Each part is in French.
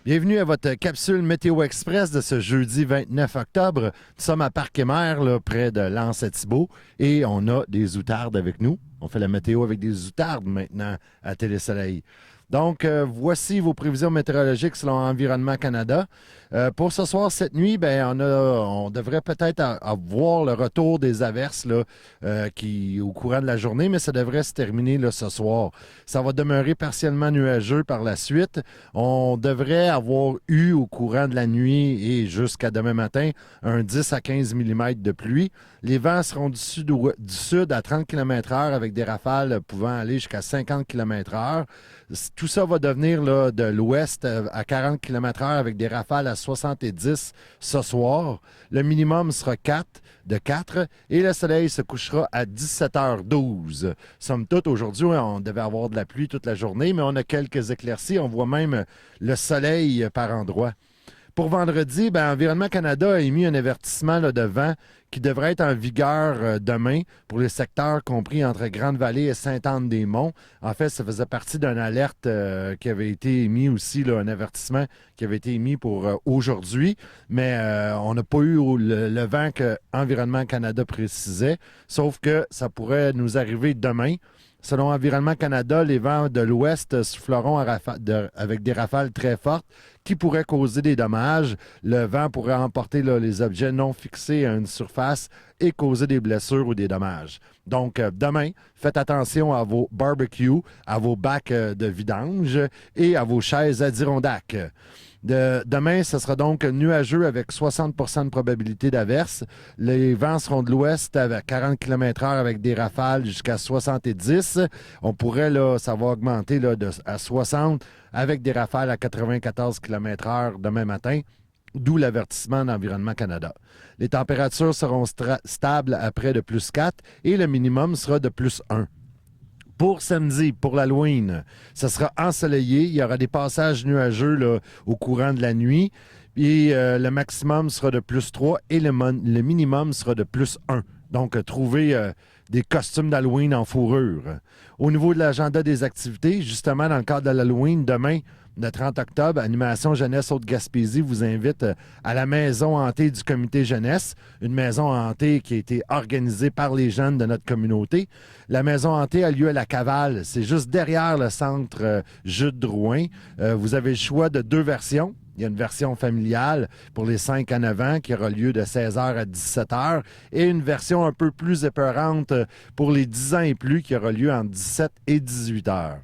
Bienvenue à votre capsule Météo Express de ce jeudi 29 octobre. Nous sommes à Parc-et-Mer, là, près de l'Anse-à-Thibault, et on a des outardes avec nous. On fait la météo avec des outardes maintenant à Télésoleil. Donc, voici vos prévisions météorologiques selon Environnement Canada. Pour ce soir, cette nuit, on devrait peut-être avoir le retour des averses là, au courant de la journée, mais ça devrait se terminer là, ce soir. Ça va demeurer partiellement nuageux par la suite. On devrait avoir eu au courant de la nuit et jusqu'à demain matin un 10 à 15 mm de pluie. Les vents seront du sud à 30 km/h avec des rafales pouvant aller jusqu'à 50 km/h. Tout ça va devenir là, de l'ouest à 40 km/h avec des rafales à 70 ce soir. Le minimum sera de 4 et le soleil se couchera à 17h12. Somme toute, aujourd'hui, on devait avoir de la pluie toute la journée, mais on a quelques éclaircies. On voit même le soleil par endroits. Pour vendredi, Environnement Canada a émis un avertissement là, de vent qui devrait être en vigueur demain pour les secteurs compris entre Grande-Vallée et Sainte-Anne-des-Monts. En fait, ça faisait partie d'une alerte qui avait été émis aussi, là, un avertissement qui avait été émis pour aujourd'hui, mais on n'a pas eu le vent que Environnement Canada précisait, sauf que ça pourrait nous arriver demain. Selon Environnement Canada, les vents de l'ouest souffleront avec des rafales très fortes qui pourraient causer des dommages. Le vent pourrait emporter là, les objets non fixés à une surface et causer des blessures ou des dommages. Donc, demain, faites attention à vos barbecues, à vos bacs de vidange et à vos chaises Adirondack. Demain, ce sera donc nuageux avec 60 de probabilité d'averse. Les vents seront de l'ouest à 40 km/h avec des rafales jusqu'à 70. On pourrait, là, ça va augmenter là, à 60 avec des rafales à 94 km/h demain matin, d'où l'avertissement d'Environnement Canada. Les températures seront stables après de plus 4 et le minimum sera de plus 1. Pour samedi, pour l'Halloween, ça sera ensoleillé. Il y aura des passages nuageux là, au courant de la nuit. Et le maximum sera de plus 3 et le minimum sera de plus 1. Donc, trouvez des costumes d'Halloween en fourrure. Au niveau de l'agenda des activités, justement, dans le cadre de l'Halloween, demain, le 30 octobre, Animation Jeunesse Haute-Gaspésie vous invite à la maison hantée du comité jeunesse, une maison hantée qui a été organisée par les jeunes de notre communauté. La maison hantée a lieu à la Cavale, c'est juste derrière le centre Jude Drouin. Vous avez le choix de 2 versions. Il y a une version familiale pour les 5 à 9 ans qui aura lieu de 16h à 17h et une version un peu plus épeurante pour les 10 ans et plus qui aura lieu entre 17 et 18h.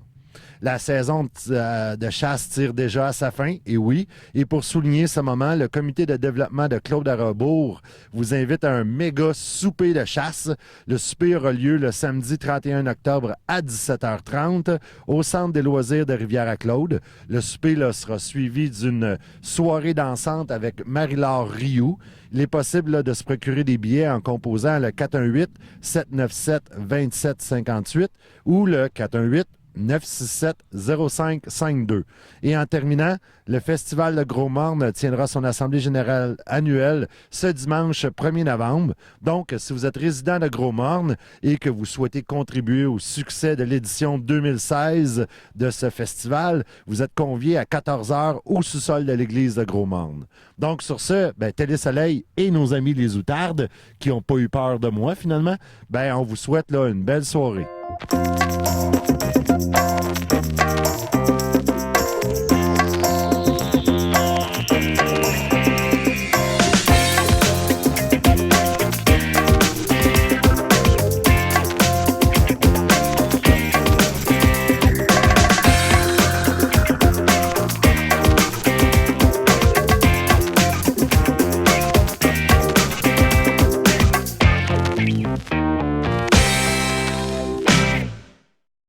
La saison de chasse tire déjà à sa fin, et oui. Et pour souligner ce moment, le comité de développement de Claude Arrebourg vous invite à un méga souper de chasse. Le souper aura lieu le samedi 31 octobre à 17h30 au Centre des loisirs de Rivière-à-Claude. Le souper là, sera suivi d'une soirée dansante avec Marie-Laure Rioux. Il est possible là, de se procurer des billets en composant le 418-797-2758 ou le 418-967-0552. Et en terminant, le Festival de Gros-Morne tiendra son Assemblée générale annuelle ce dimanche 1er novembre. Donc, si vous êtes résident de Gros-Morne et que vous souhaitez contribuer au succès de l'édition 2016 de ce festival, vous êtes conviés à 14h au sous-sol de l'église de Gros-Morne. Donc, sur ce, Télésoleil et nos amis les outardes, qui n'ont pas eu peur de moi finalement, on vous souhaite là, une belle soirée.